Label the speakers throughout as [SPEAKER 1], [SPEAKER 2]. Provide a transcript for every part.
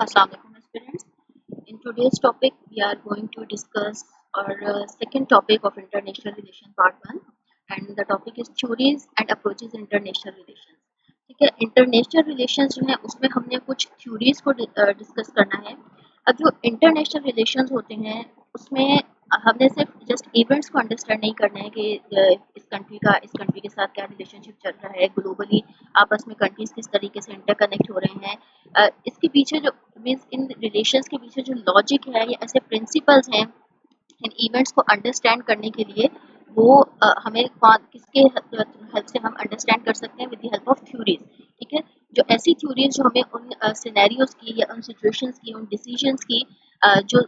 [SPEAKER 1] Assalamualaikum students. In today's topic, we are going to discuss our second topic of international relation part 1, and the topic is theories and approaches international relations. ठीक है, international relations जो है उसमें हमने कुछ theories को discuss करना है। अब जो इंटरनेशनल रिलेशंस होते हैं उसमें हमने सिर्फ जस्ट इवेंट्स को अंडरस्टैंड नहीं करना है कि इस कंट्री का इस कंट्री के साथ क्या रिलेशनशिप चल रहा है, ग्लोबली आपस में कंट्रीज किस तरीके से इंटरकनेक्ट हो रहे हैं। इसके पीछे जो मीन्स इन रिलेशंस के पीछे जो लॉजिक है या ऐसे प्रिंसिपल्स हैं इन इवेंट्स को अंडरस्टैंड करने के लिए वो हमें किसके हेल्प से हम अंडरस्टैंड कर सकते हैं, with the help of theories. ठीक है, जो ऐसी थ्योरीज जो हमें उन सिनेरियोज की या उन सिचुएशंस की, उन डिसीजंस की जो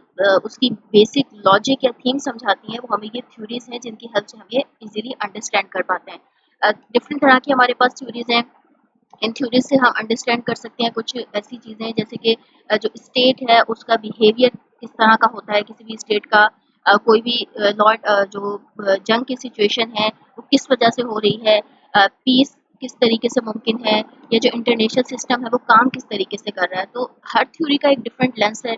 [SPEAKER 1] उसकी बेसिक लॉजिक या थीम समझाती हैं, वो हमें ये थ्योरीज हैं जिनकी हेल्प से हम ये इजीली अंडरस्टैंड कर पाते हैं। डिफरेंट तरह की हमारे पास थ्योरीज हैं। इन थ्योरीज से हम अंडरस्टैंड कर सकते हैं कुछ ऐसी चीज़ें जैसे कि जो स्टेट है उसका बिहेवियर किस तरह का होता है, किसी भी स्टेट का कोई भी जो जंग की सिचुएशन है वो किस वजह से हो रही है, पीस किस तरीके से मुमकिन है, या जो इंटरनेशनल सिस्टम है वो काम किस तरीके से कर रहा है। तो हर थ्योरी का एक डिफरेंट लेंस है,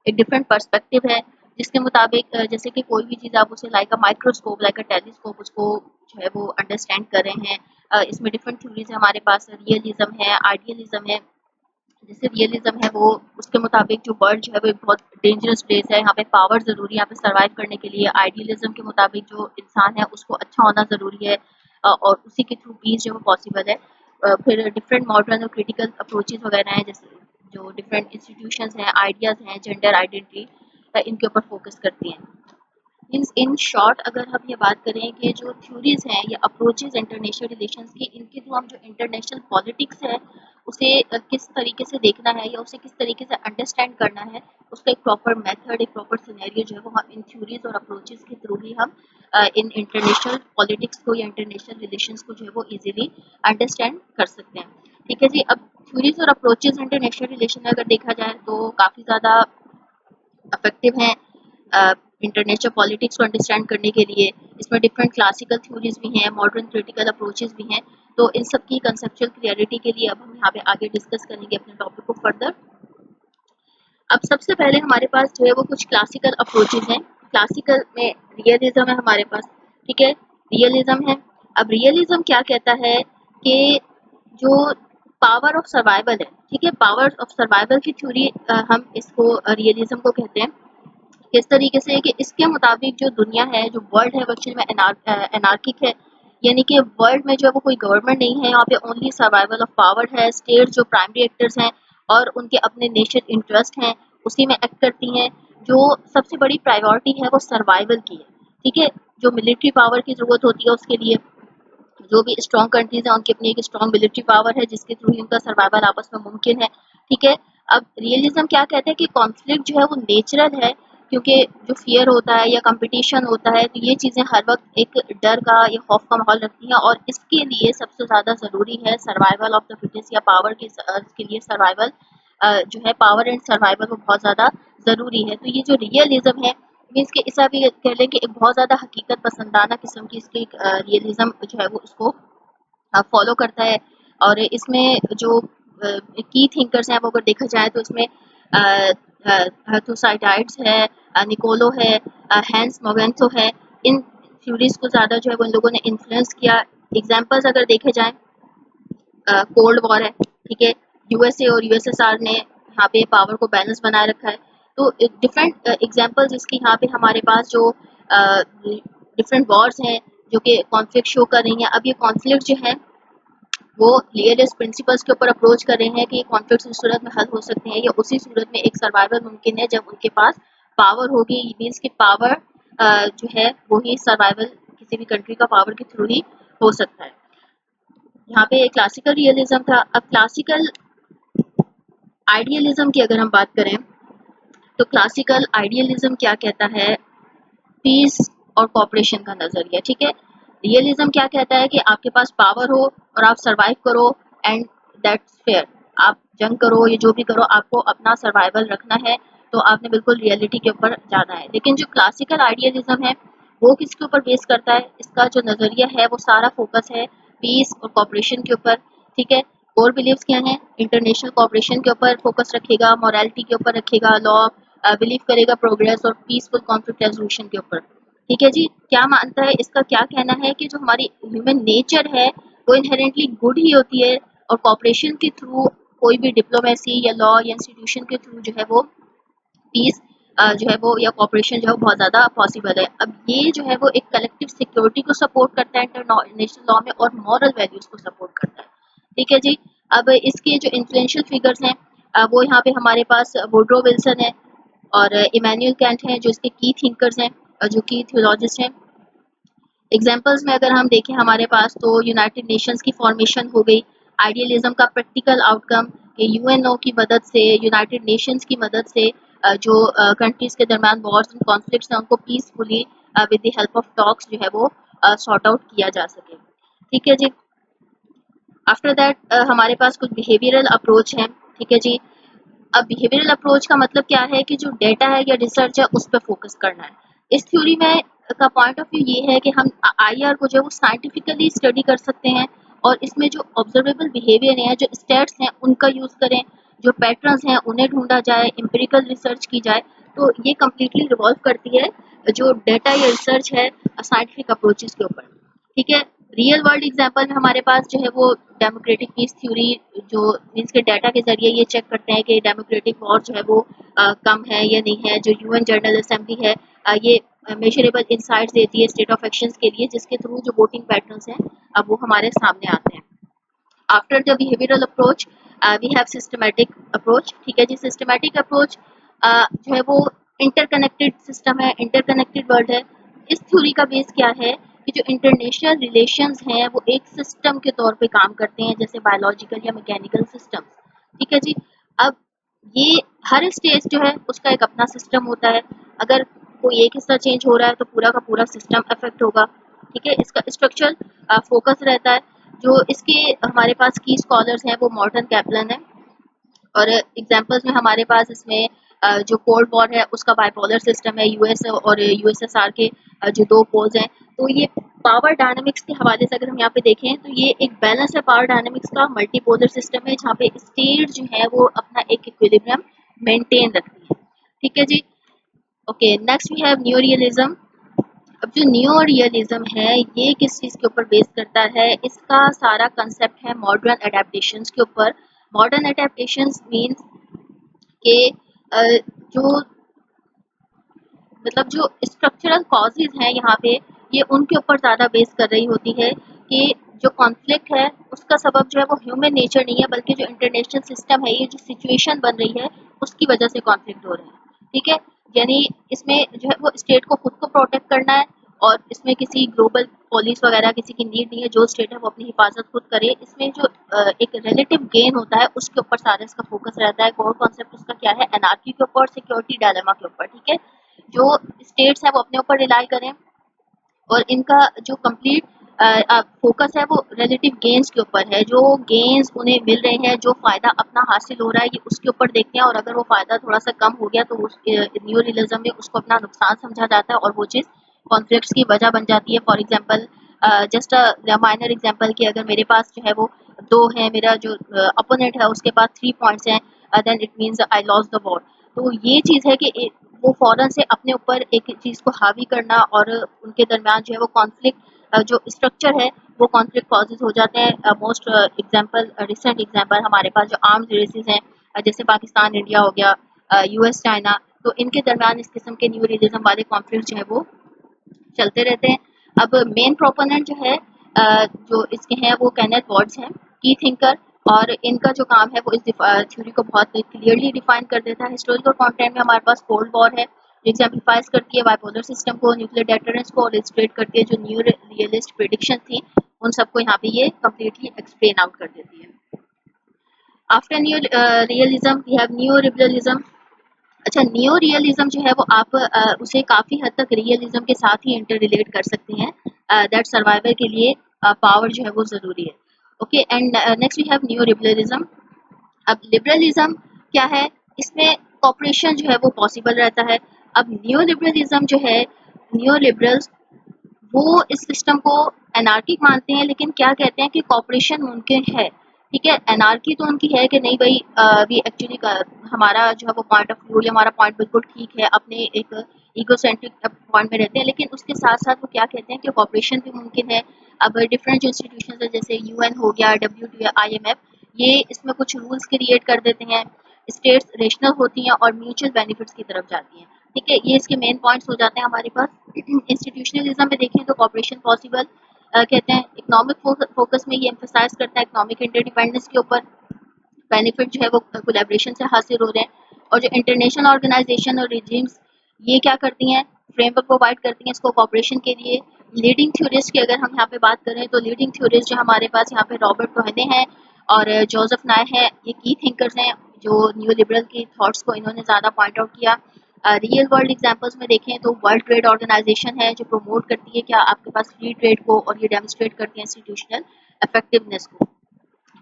[SPEAKER 1] एक डिफरेंट पर्सपेक्टिव है, जिसके मुताबिक जैसे कि कोई भी चीज़ आप उसे like a microscope, like a telescope, उसको जो है वो अंडरस्टैंड कर रहे हैं। इसमें डिफरेंट थ्योरीज है हमारे पास, रियलिज्म है, आइडियलिज्म है। जैसे रियलिज्म है वो उसके मुताबिक जो वर्ल्ड जो है वो एक बहुत डेंजरस प्लेस है, यहाँ पे पावर ज़रूरी है यहाँ पे सर्वाइव करने के लिए। आइडियलिज्म के मुताबिक जो इंसान है उसको अच्छा होना ज़रूरी है और उसी के थ्रू पीस जो है वो पॉसिबल है। फिर डिफरेंट मॉडर्न और क्रिटिकल अप्रोचेज वगैरह हैं, जैसे जो डिफरेंट इंस्टीट्यूशंस हैं, आइडियाज़ हैं, जेंडर आइडेंटिटी, इनके ऊपर फोकस करती हैं। मीन्स इन शॉर्ट अगर हम ये बात करें कि जो थ्योरीज हैं या अप्रोचेज इंटरनेशनल रिलेशंस की, इनके थ्रू हम जो इंटरनेशनल पॉलिटिक्स है उसे किस तरीके से देखना है या उसे किस तरीके से अंडरस्टैंड करना है, उसका एक प्रॉपर मेथड, एक प्रॉपर सिनेरियो जो है वो हम इन थ्योरीज और अप्रोचेज के थ्रू ही हम इन इंटरनेशनल पॉलिटिक्स को या इंटरनेशनल रिलेशंस को जो है वो इजीली अंडरस्टैंड कर सकते हैं। ठीक है जी, अब थ्योरीज और अप्रोचेज इंटरनेशनल रिलेशन में अगर देखा जाए तो काफ़ी ज़्यादा अफेक्टिव हैं इंटरनेशनल पॉलिटिक्स को अंडरस्टैंड करने के लिए। इसमें डिफरेंट क्लासिकल थ्योरीज भी हैं, मॉडर्न क्रिटिकल अप्रोचेज भी हैं। तो इन सब की कंसेप्चुअल क्लियरिटी के लिए अब हम यहाँ पे आगे डिस्कस करेंगे अपने टॉपिक को फर्दर। अब सबसे पहले हमारे पास जो है वो कुछ क्लासिकल अप्रोचेज हैं। क्लासिकल में रियलिज्म है हमारे पास। ठीक है, रियलिज्म है। अब रियलिज्म क्या कहता है कि जो पावर ऑफ सर्वाइवल है, ठीक है, पावर ऑफ सर्वाइवल की थ्योरी हम इसको रियलिज्म को कहते हैं। किस तरीके से कि इसके मुताबिक जो दुनिया है, जो वर्ल्ड है, वो एक्चुअली में एनार्किक है। यानी कि वर्ल्ड में जो है वो कोई गवर्नमेंट नहीं है, यहाँ पे ओनली सर्वाइवल ऑफ पावर है। स्टेट जो प्राइमरी एक्टर्स हैं और उनके अपने नेशनल इंटरेस्ट हैं उसी में एक्ट करती हैं। जो सबसे बड़ी प्रायोरिटी है वो सर्वाइवल की है। ठीक है, जो मिलिट्री पावर की ज़रूरत होती है उसके लिए जो भी स्ट्रॉन्ग कंट्रीज हैं उनकी अपनी एक स्ट्रॉन्ग मिलिट्री पावर है जिसके थ्रू ही उनका सर्वाइवल आपस में मुमकिन है। ठीक है, अब रियलिज्म क्या कहते हैं कि कॉन्फ्लिक्ट जो है वो नेचुरल है, क्योंकि जो फियर होता है या कंपटीशन होता है तो ये चीज़ें हर वक्त एक डर का या खौफ का माहौल रखती हैं, और इसके लिए सबसे ज़्यादा ज़रूरी है सर्वाइवल ऑफ द फिटेस्ट, या पावर के लिए सर्वाइवल जो है, पावर एंड सर्वाइवल वो बहुत ज़्यादा ज़रूरी है। तो ये जो रियलिज्म है मीन्स कि ऐसा भी कह लें कि एक बहुत ज़्यादा हकीकत पसंदाना किस्म की इसकी रियलिज्म जो है वो उसको फॉलो करता है। और इसमें जो की थिंकर्स हैं वो अगर देखा जाए तो इसमें थुसाइडाइड्स है, निकोलो है, हैंस मोगेंथो है। इन थ्योरीज को ज़्यादा जो है वो इन लोगों ने इन्फ्लुएंस किया। एग्जाम्पल्स अगर देखे जाएँ, कोल्ड वॉर है, ठीक है, यूएसए और यूएसएसआर ने यहाँ पे पावर को बैलेंस बनाए रखा है। तो डिफरेंट एग्जांपल्स इसकी यहाँ पे हमारे पास जो डिफरेंट वॉर्स हैं जो कि कॉन्फ्लिक्ट शो कर रही हैं। अब ये कॉन्फ्लिक्ट जो है वो रियलिस्ट प्रिंसिपल्स के ऊपर अप्रोच कर रहे हैं कि कॉन्फ्लिक्ट उस सूरत में हल हो सकते हैं या उसी सूरत में एक सर्वाइवल मुमकिन है जब उनके पास पावर होगी। मीन्स की पावर जो है वो ही सर्वाइवल किसी भी कंट्री का पावर के थ्रू ही हो सकता है। यहाँ पे क्लासिकल रियलिज्म था। अब क्लासिकल आइडियलिज्म की अगर हम बात करें तो क्लासिकल आइडियलिज्म क्या कहता है, पीस और कॉपरेशन का नजरिया। ठीक है, रियलिज्म क्या कहता है कि आपके पास पावर हो और आप सरवाइव करो एंड दैट्स फेयर। आप जंग करो या जो भी करो, आपको अपना सर्वाइवल रखना है, तो आपने बिल्कुल रियलिटी के ऊपर जाना है। लेकिन जो क्लासिकल आइडियलिज्म है वो किसके ऊपर बेस करता है, इसका जो नजरिया है वो सारा फोकस है पीस और कॉपरेशन के ऊपर। ठीक है, कोर बिलीव्स क्या हैं? इंटरनेशनल कोऑपरेशन के ऊपर फोकस रखेगा, मोरालिटी के ऊपर रखेगा, लॉ बिलीव करेगा, प्रोग्रेस और पीसफुल कॉन्फ्लिक्ट रेजोल्यूशन के ऊपर। ठीक है जी। क्या मानता है, इसका क्या कहना है कि जो हमारी ह्यूमन नेचर है वो इनहेरेंटली गुड ही होती है और कॉपरेशन के थ्रू कोई भी डिप्लोमेसी या लॉ या इंस्टीट्यूशन के थ्रू जो है वो पीस जो है वो या कॉपरेशन जो है वो बहुत ज़्यादा पॉसिबल है। अब ये जो है वो एक कलेक्टिव सिक्योरिटी को सपोर्ट करता है इंटरनेशनल लॉ में और मॉरल वैल्यूज को सपोर्ट करता है। ठीक है जी। अब इसके जो इन्फ्लुएंशियल फिगर्स हैं वो यहाँ पे हमारे पास वुड्रो विल्सन है और इमैनुअल कैंट हैं जो इसके की थिंकर्स हैं जो की थियोलॉजिस्ट हैं। एग्जाम्पल्स में अगर हम देखें हमारे पास तो यूनाइटेड नेशंस की फॉर्मेशन हो गई, आइडियलिज्म का प्रैक्टिकल आउटकम कि यूएनओ की मदद से, यूनाइटेड नेशंस की मदद से जो कंट्रीज के दरमियान वॉर्स एंड कॉन्फ्लिक्ट्स हैं उनको peacefully with the help of talks जो है वो सॉर्ट आउट किया जा सके। ठीक है जी। आफ्टर दैट हमारे पास कुछ बिहेवियरल अप्रोच हैं। ठीक है जी। अब बिहेवियरल अप्रोच का मतलब क्या है कि जो डेटा है या रिसर्च है उस पर फोकस करना है। इस थ्योरी में का पॉइंट ऑफ व्यू ये है कि हम आईआर को जो है वो साइंटिफिकली स्टडी कर सकते हैं और इसमें जो ऑब्जर्वेबल बिहेवियर है, जो स्टेट्स हैं उनका यूज करें, जो पैटर्न्स हैं उन्हें ढूंढा जाए, एम्पिरिकल रिसर्च की जाए। तो ये कम्प्लीटली रिवॉल्व करती है जो डेटा या रिसर्च है साइंटिफिक अप्रोचेस के ऊपर। ठीक है। रियल वर्ल्ड एग्जांपल में हमारे पास जो है वो डेमोक्रेटिक पीस थ्योरी जो मीन्स के डाटा के जरिए ये चेक करते हैं कि डेमोक्रेटिक वॉर जो है वो कम है या नहीं है। जो यूएन जनरल असेंबली है ये मेजरेबल इंसाइट्स देती है स्टेट ऑफ एक्शंस के लिए जिसके थ्रू जो वोटिंग पैटर्न्स हैं अब वो हमारे सामने आते हैं। After the behavioural approach we have systematic approach. ठीक है जी। सिस्टमैटिक अप्रोच जो है वो इंटरकनेक्टेड सिस्टम है, इंटरकनेक्टेड वर्ल्ड है। इस थ्योरी का बेस क्या है कि जो इंटरनेशनल रिलेशंस हैं वो एक सिस्टम के तौर पे काम करते हैं जैसे बायोलॉजिकल या मैकेनिकल सिस्टम्स। ठीक है जी। अब ये हर स्टेज जो है उसका एक अपना सिस्टम होता है। अगर कोई एक हिस्सा चेंज हो रहा है तो पूरा का पूरा सिस्टम अफेक्ट होगा। ठीक है। इसका स्ट्रक्चरल फोकस रहता है। जो इसके हमारे पास की स्कॉलर्स हैं वो मॉर्टन कैपलन है और एग्जांपल्स में हमारे पास इसमें जो कोल्ड वॉर है उसका बाइपोलर सिस्टम है, यूएस और यूएसएसआर के जो दो पोल्स हैं। तो ये पावर डायनामिक्स के हवाले से अगर हम यहाँ पे देखें तो ये एक बैलेंस है पावर डायनामिक्स का, मल्टीपोलर सिस्टम है जहाँ पे स्टेट जो है वो अपना एक इक्विलिब्रियम मेंटेन रखती है। ठीक है जी। Okay, next we have new realism. अब जो न्यू रियलिज्म है ये किस चीज़ के ऊपर बेस करता है? इसका सारा कंसेप्ट है मॉडर्न एडेप्टेशंस के ऊपर। मॉडर्न एडेप्टेशंस मीन्स के जो मतलब जो स्ट्रक्चरल कॉजेज हैं यहाँ पे ये उनके ऊपर ज़्यादा बेस कर रही होती है कि जो कॉन्फ्लिक्ट है उसका सबब जो है वो ह्यूमन नेचर नहीं है बल्कि जो इंटरनेशनल सिस्टम है, ये जो सिचुएशन बन रही है उसकी वजह से कॉन्फ्लिक्ट हो रहे हैं। ठीक है। यानी इसमें जो है वो स्टेट को खुद को प्रोटेक्ट करना है और इसमें किसी ग्लोबल पुलिस वगैरह किसी की नीड नहीं है। जो स्टेट है वो अपनी हिफाजत खुद करे। इसमें जो एक रिलेटिव गेन होता है उसके ऊपर सारा इसका फोकस रहता है। कोर कॉन्सेप्ट उसका क्या है? एनार्की के ऊपर, सिक्योरिटी डायलेमा के ऊपर। ठीक है। जो स्टेट्स है वो अपने ऊपर रिलाई करें और इनका जो कंप्लीट फोकस है वो रिलेटिव गेन्स के ऊपर है। जो गेन्स उन्हें मिल रहे हैं, जो फ़ायदा अपना हासिल हो रहा है ये उसके ऊपर देखते हैं और अगर वो फ़ायदा थोड़ा सा कम हो गया तो उस न्यू रियलिज्म में उसको अपना नुकसान समझा जाता है और वो चीज़ कॉन्फ्लिक्ट्स की वजह बन जाती है। For example just a minor example कि अगर मेरे पास जो है वो दो है, मेरा जो अपोनेंट है उसके पास 3 पॉइंट्स हैं, then it means I lost the war. तो ये चीज़ है कि वो फ़ौरन से अपने ऊपर एक चीज़ को हावी करना और उनके दरमियान जो है वो कॉन्फ्लिक्ट जो स्ट्रक्चर है वो कॉन्फ्लिक्ट कॉजेज हो जाते हैं। मोस्ट एग्जांपल रिसेंट एग्जांपल हमारे पास जो आर्म्स रेसेस हैं जैसे पाकिस्तान इंडिया हो गया, यूएस चाइना, तो इनके दरमियान इस किस्म के न्यू रियलिज्म वाले कॉन्फ्लिक्ट जो है वो चलते रहते हैं। अब मेन प्रोपोनेंट जो है जो इसके हैं वो केनेथ वॉर्ड्स हैं, की थिंकर, और इनका जो काम है वो इस थ्योरी को बहुत क्लियरली डिफाइन कर देता है। हिस्टोरिकल कंटेंट में हमारे पास कोल्ड वॉर है जो एग्जाम्पलीफाइज करती है बाइपोलर सिस्टम को, न्यूक्लियर डेटरेंस को, और इलस्ट्रेट करती है जो न्यू रियलिस्ट प्रेडिक्शन थी उन सबको यहाँ पे ये कम्प्लीटली एक्सप्लेन आउट कर देती है। After new realism we have new liberalism. अच्छा, नियो रियलिज्म जो है वो आप उसे काफ़ी हद तक रियलिज्म के साथ ही इंटर रिलेट कर सकते हैं। दैट सर्वाइवल के लिए पावर जो है वो ज़रूरी है। Okay, and next we have neo liberalism. अब लिबरलिज्म क्या है? इसमें कॉपरेशन जो है वो पॉसिबल रहता है। अब नियो लिबरलिज्म जो है, नियो लिबरल्स वो इस सिस्टम को एनार्किक मानते हैं लेकिन क्या कहते हैं कि कॉपरेशन मुमकिन है। ठीक है। एनार्की तो उनकी है कि नहीं भाई, वी एक्चुअली हमारा जो है वो पॉइंट ऑफ व्यू या हमारा पॉइंट बिल्कुल ठीक है, अपने एक इगोसेंट्रिक पॉइंट में रहते हैं, लेकिन उसके साथ साथ वो क्या कहते हैं कि कॉपरेशन भी मुमकिन है। अब डिफरेंट जो इंस्टीट्यूशन है जैसे यूएन हो गया, WTO, IMF, ये इसमें कुछ रूल्स क्रिएट कर देते हैं। स्टेट्स रेशनल होती हैं और म्यूचुअल बेनिफिट्स की तरफ जाती हैं। ठीक है, ये इसके मेन पॉइंट्स हो जाते हैं हमारे पास। इंस्टीट्यूशनलिज्म में देखें तो कॉपरेशन पॉसिबल कहते हैं। इकोनॉमिक फोकस में ये एम्फेसाइज करता है इकोनॉमिक इंटरडिपेंडेंस के ऊपर, बेनिफिट जो है वो कोलैबोरेशन से हासिल हो रहे हैं। और जो इंटरनेशनल ऑर्गेनाइजेशन और रिजीम्स, ये क्या करती हैं, फ्रेमवर्क प्रोवाइड करती हैं इसको कॉपरेशन के लिए। लीडिंग थ्योरिस्ट की अगर हम यहाँ पे बात करें तो लीडिंग थ्योरिस्ट जो हमारे पास यहाँ पे रॉबर्ट कोहेने हैं और जोसेफ नाय है, ये की थिंकर्स हैं जो न्यू लिबरल की थॉट्स को इन्होंने ज़्यादा पॉइंट आउट किया। रियल वर्ल्ड एग्जांपल्स में देखें तो वर्ल्ड ट्रेड ऑर्गेनाइजेशन है जो प्रमोट करती है कि आपके पास फ्री ट्रेड को, और ये डेमोस्ट्रेट करती है इंस्टीट्यूशनल इफेक्टिवनेस को।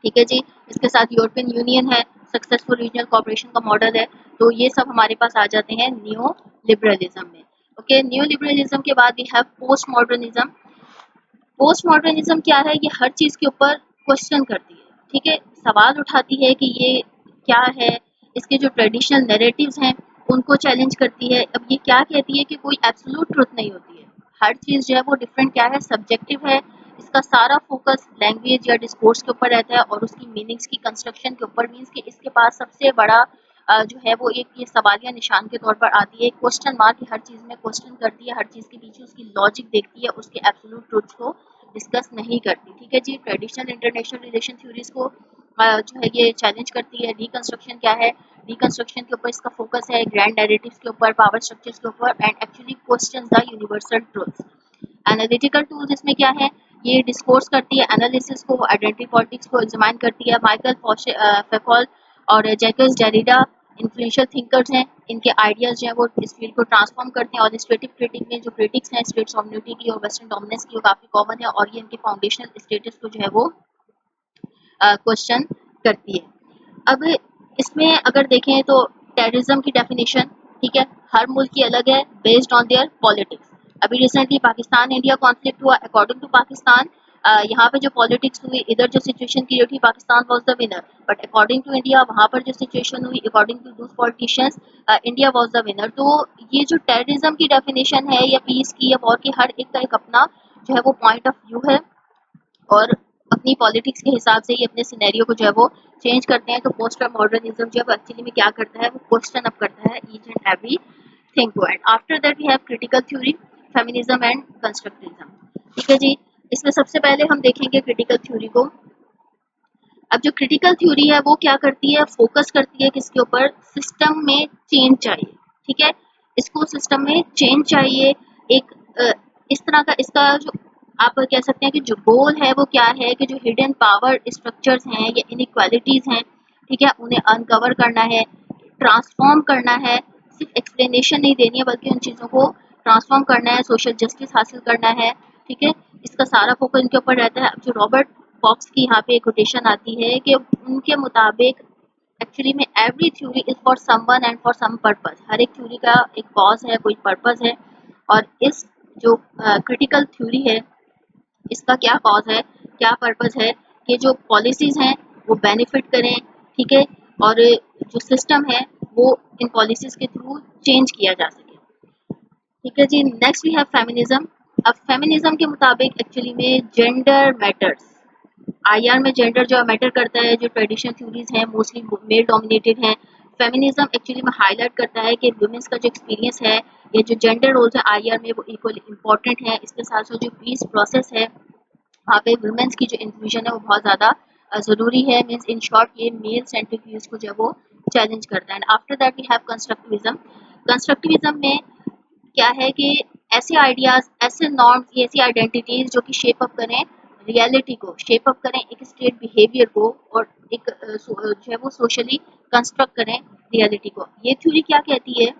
[SPEAKER 1] ठीक है जी। इसके साथ यूरोपियन यूनियन है, सक्सेसफुल रीजनल कॉपरेशन का मॉडल है। तो ये सब हमारे पास आ जाते हैं न्यू लिबरलिज्म में। ओके, न्यू लिबरलिज्म के बाद we have post modernism. Post modernism क्या है, ये हर चीज़ के ऊपर क्वेश्चन करती है। ठीक है, सवाल उठाती है कि ये क्या है, इसके जो ट्रेडिशनल नैरेटिव्स हैं उनको चैलेंज करती है। अब ये क्या कहती है कि कोई एब्सोल्यूट ट्रुथ नहीं होती है, हर चीज़ जो है वो डिफरेंट क्या है, सब्जेक्टिव है। इसका सारा फोकस लैंग्वेज या डिस्कोर्स के ऊपर रहता है और उसकी मीनिंग्स की कंस्ट्रक्शन के ऊपर। मीन्स कि इसके पास सबसे बड़ा जो है वो एक ये सवालिया निशान के तौर पर आती है, क्वेश्चन मार्क, हर चीज़ में क्वेश्चन करती है, हर चीज़ के पीछे उसकी लॉजिक देखती है, उसके एब्सोल्यूट ट्रुथ्स को डिस्कस नहीं करती। ठीक है जी। ट्रेडिशनल इंटरनेशनल रिलेशन थ्योरीज को जो है ये चैलेंज करती है। रिकंस्ट्रक्शन क्या है, रिकंस्ट्रक्शन के ऊपर इसका फोकस है, ग्रैंड नैरेटिव्स के ऊपर, पावर स्ट्रक्चर्स के ऊपर, and actually questions the universal truths. Analytical tools इसमें क्या है, ये डिस्कोर्स करती है, एनालिसिस को, आइडेंटिटी पॉलिटिक्स को एग्जामिन करती है। माइकल फेकॉल और जैकस डेरिडा इन्फ्लुएंशियल थिंकर्स हैं, इनके आइडियाज जो हैं वो इस फील्ड को ट्रांसफॉर्म करते हैं। और स्टेटिक क्रिटिक में जो क्रिटिक्स हैं स्टेट सॉवरेनिटी की और वेस्टर्न डोमिनेंस की, वो काफ़ी कॉमन है और ये इनके फाउंडेशनल स्टेटस को जो है वो क्वेश्चन करती है। अब इसमें अगर देखें तो टेररिज्म की डेफिनेशन, ठीक है, हर मुल्क की अलग है बेस्ड ऑन देयर पॉलिटिक्स। अभी रिसेंटली पाकिस्तान इंडिया कॉन्फ्लिक्ट हुआ, अकॉर्डिंग टू पाकिस्तान यहाँ पे जो पॉलिटिक्स हुई, इधर जो सिचुएशन क्रिएट हुई, Pakistan was the winner, but according to India वहाँ पर जो सिचुएशन हुई, according to those politicians, India was the winner. तो ये जो टेररिज्म की डेफिनेशन है या पीस की या वॉर की, हर एक का एक अपना जो है वो पॉइंट ऑफ व्यू है और अपनी पॉलिटिक्स के हिसाब से ही अपने सिनेरियो को जो है वो चेंज करते हैं। तो पोस्ट मॉडर्निज्म जो है एक्चुअली में क्या करता है, वो क्वेश्चन अप करता है ईच एंड एवरी थिंग को। And after that we have critical theory, feminism and constructivism. ठीक है जी। इसमें सबसे पहले हम देखेंगे क्रिटिकल थ्योरी को। अब जो क्रिटिकल थ्योरी है वो क्या करती है, फोकस करती है किसके ऊपर, सिस्टम में चेंज चाहिए। ठीक है, इसको सिस्टम में चेंज चाहिए। एक इस तरह का इसका जो आप कह सकते हैं कि जो गोल है वो क्या है कि जो हिडन पावर स्ट्रक्चर्स हैं या इनइक्वालिटीज हैं, ठीक है, उन्हें अनकवर करना है, ट्रांसफॉर्म करना है। सिर्फ एक्सप्लेनेशन नहीं देनी है बल्कि उन चीज़ों को ट्रांसफॉर्म करना है, सोशल जस्टिस हासिल करना है। ठीक है, इसका सारा फोकस इनके ऊपर रहता है। अब जो रॉबर्ट फॉक्स की यहाँ पे एक कोटेशन आती है कि उनके मुताबिक एक्चुअली में every theory is for someone and for some purpose. हर एक थ्योरी का एक कॉज है, कोई पर्पस है, और इस जो क्रिटिकल थ्योरी है इसका क्या कॉज है, क्या पर्पस है कि जो पॉलिसीज हैं वो बेनिफिट करें। ठीक है, और जो सिस्टम है वो इन पॉलिसीज के थ्रू चेंज किया जा सके। ठीक है जी। Next we have feminism. अब फेमिनिज्म के मुताबिक एक्चुअली में जेंडर मैटर्स, IR में जेंडर जो मैटर करता है। जो ट्रेडिशनल थ्योरीज हैं मोस्टली मेल डोमिनेटेड हैं। फेमिनिज्म एक्चुअली में हाईलाइट करता है कि वुमेन्स का जो एक्सपीरियंस है या जो जेंडर रोल्स है IR में वो इक्वली इंपॉर्टेंट है। इसके साथ साथ जो पीस प्रोसेस है वहाँ पे वुमेन्स की जो इंक्लूजन है वो बहुत ज़्यादा ज़रूरी है। मीन्स इन शॉर्ट ये मेल सेंट्रिक व्यूज को जो है वो चैलेंज करता है। And after that we have constructivism. Constructivism में क्या है कि ऐसे आइडियाज, ऐसे नॉर्म्स, ऐसी आइडेंटिटीज जो कि शेप अप करें रियलिटी को, शेप अप करें एक स्टेट बिहेवियर को, और एक जो है वो सोशली कंस्ट्रक्ट करें रियलिटी को। ये थ्योरी क्या कहती है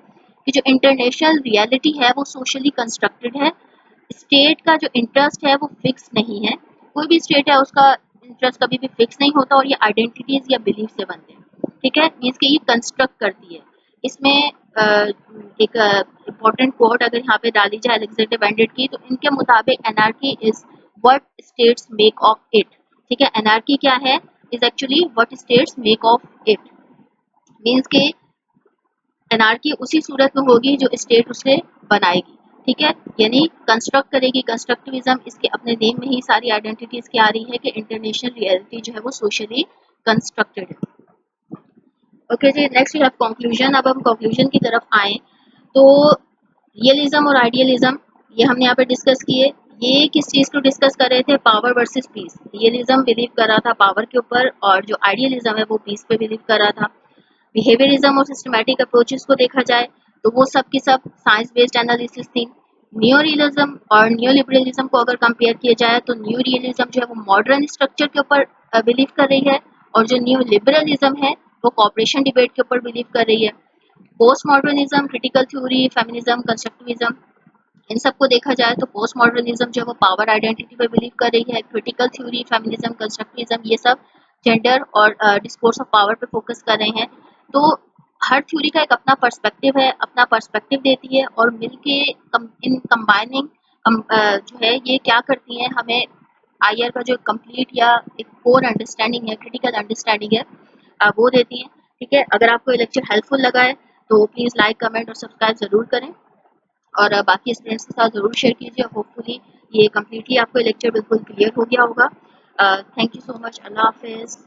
[SPEAKER 1] कि जो इंटरनेशनल रियलिटी है वो सोशली कंस्ट्रक्टेड है। स्टेट का जो इंटरेस्ट है वो फिक्स नहीं है। कोई भी स्टेट है उसका इंटरेस्ट कभी भी फिक्स नहीं होता और ये आइडेंटिटीज या बिलीफ से बनते हैं। ठीक है, मीन्स कि ये कंस्ट्रक्ट करती है। इसमें एक इम्पोर्टेंट कोट अगर यहाँ पे डाली जाए अलेक्जेंडर वेंडेट की, तो इनके मुताबिक anarchy is what states make of it. ठीक है, एनार्की क्या है, is actually what states make of it. Means के एनार्की उसी सूरत में होगी जो स्टेट उसे बनाएगी, ठीक है, यानी कंस्ट्रक्ट करेगी। कंस्ट्रक्टिविज्म इसके अपने नेम में ही सारी आइडेंटिटी इसकी आ रही है कि इंटरनेशनल रियलिटी जो है वो सोशली कंस्ट्रक्टेड है। ओके जी, नेक्स्ट वी हैव कंक्लूजन। अब हम कंक्लूजन की तरफ आए तो रियलिज्म और आइडियलिज्म ये हमने यहाँ पे डिस्कस किए। ये किस चीज को डिस्कस कर रहे थे? Power versus peace. Realism believe कर रहा था पावर के ऊपर और जो आइडियलिज्म है वो पीस पे बिलीव कर रहा था। बिहेवियरिज्म और सिस्टमैटिक अप्रोचेस को देखा जाए तो वो सब की सब साइंस बेस्ड एनालिसिस थी। न्यू रियलिज्म और न्यू लिबरलिज्म को अगर कंपेयर किया जाए तो न्यू रियलिज्म जो है वो मॉडर्न स्ट्रक्चर के ऊपर बिलीव कर रही है और जो न्यू लिबरलिज्म है वो कॉपरेशन डिबेट के ऊपर बिलीव कर रही है। Post modernism, critical theory, feminism, constructivism, इन सबको देखा जाए तो पोस्ट मॉडर्निज्म जो है वो पावर आइडेंटिटी पे बिलीव कर रही है। क्रिटिकल थ्योरी, फेमिनिज्म, कंस्ट्रक्टिविज्म ये सब जेंडर और डिस्कोर्स ऑफ पावर पे फोकस कर रहे हैं। तो हर थ्योरी का एक अपना पर्सपेक्टिव है, अपना पर्सपेक्टिव देती है और मिलके इन कंबाइनिंग जो है ये क्या करती हैं, हमें आईआर का जो कंप्लीट या एक कोर अंडरस्टैंडिंग है, क्रिटिकल अंडरस्टैंडिंग है, वो देती हैं। ठीक है, अगर आपको ये लेक्चर हेल्पफुल लगा है तो प्लीज़ लाइक, कमेंट और सब्सक्राइब ज़रूर करें और बाकी स्टूडेंट्स के साथ ज़रूर शेयर कीजिए। होपफुली ये कम्प्लीटली आपको लेक्चर बिल्कुल क्लियर हो गया होगा। Thank you so much. अल्लाह हाफिज़।